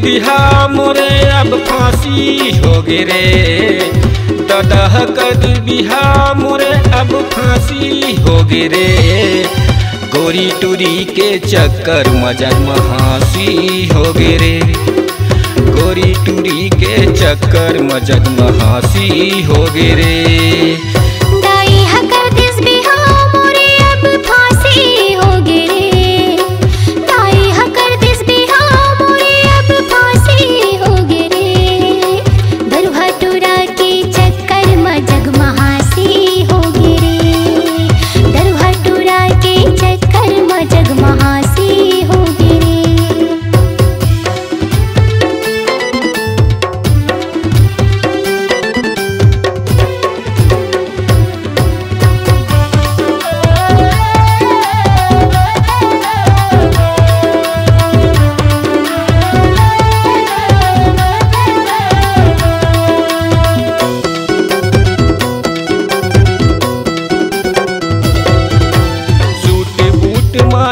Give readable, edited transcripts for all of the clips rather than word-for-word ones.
बिहा मोरे अब फांसी हो गे रे। ददह कर बिहा मोरे अब फांसी हो गे रे। गोरी टूरी के चक्कर मजग महासी हो गे रे। गोरी टूरी के चक्कर मजग महासी हो गे रे। दाई हकर दिस बिहा मोरे अब फांसी हो गे रे। दाई हकर दिस बिहा मोरे अब फांसी हो गे रे। दरुहा टूरा के चक्कर मजग महासी हो गे रे। दरुहा टूरा के चक्कर मजग महासी हो गे रे।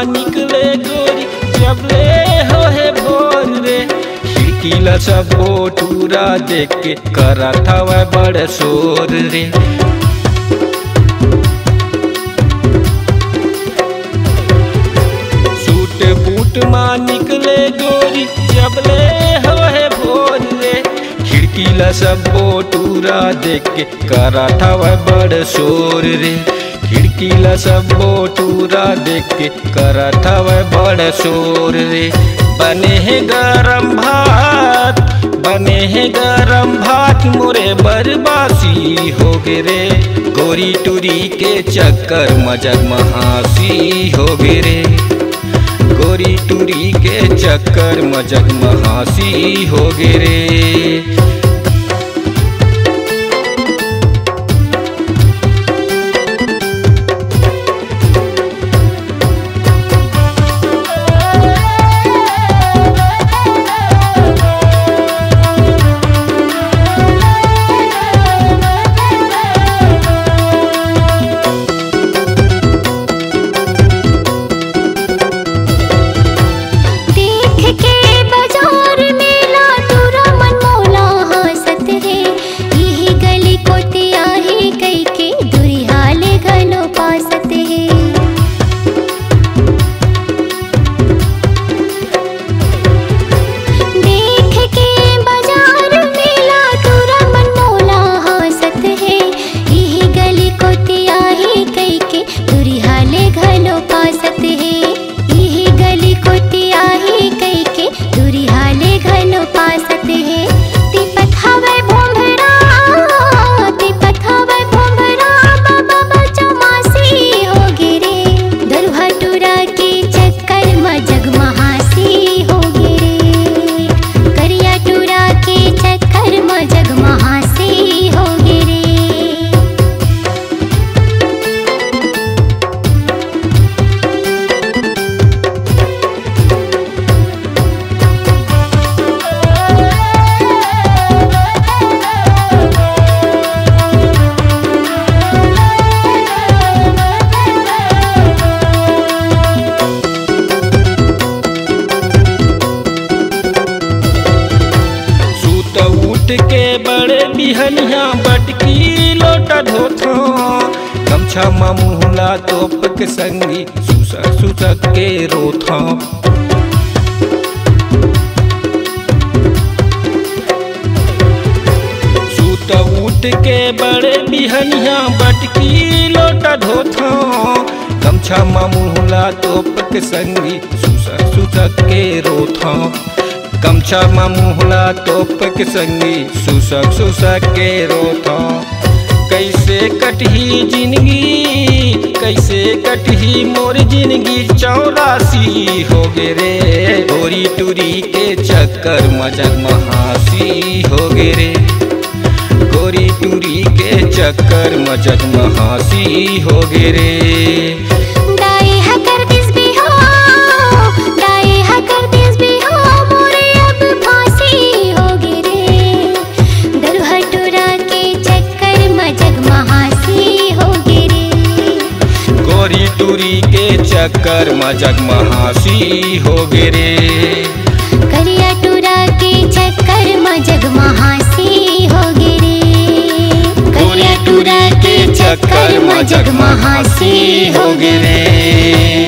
निकले गोरी जब ले हो है भोर रे। खिड़कीला सब टूरा देख के करत हवे बड़ शोर रे। सूट बूट माँ निकले गोरी जब ले हो है भोर रे। खिड़कीला सब टूरा देख के करत हवे बड़ शोर रे। खिड़कीला सब टूरा देख के करत हवे बड़ शोर रे। बने है गरम भात, बने है गरम भात मोरे बरबासी हो गे रे। गोरी टूरी के चक्कर मजग महासी हो गे रे। गोरी टूरी के चक्कर मजग महासी हो गे रे। के बड़े बिहनिया बटकी लोटा धोथो। गमछा मुहला तोप के संगी सुसक सुसक के रोथो। सूत उठ के बड़े बिहनिया बटकी लोटा धोथो। गमछा मुहला तोप के संगी सुसक सुसक के रोथो। गमछा मुहला तोप के संगी सुसक सुसक के रोथो। कैसे कटही जिंदगी, कैसे कटही मोर जिंदगी 84 हो गे रे। गोरी टूरी के चक्कर मजग महासी हो गे रे। गोरी टूरी के चक्कर मजग महासी हो गे रे। दाई हकर दिस बिहा, दाई हकर दिस बिहा मोरे अब फांसी हो गे रे। दरुहा टूरा के चक्कर मजग महासी हो गे रे। गोरी टूरी के चक्कर मजग महासी हो गे रे। करिया टूरा जगमहासी हो गे रे। गोरी टूरी के चक्कर में जगमहासी हो गे रे।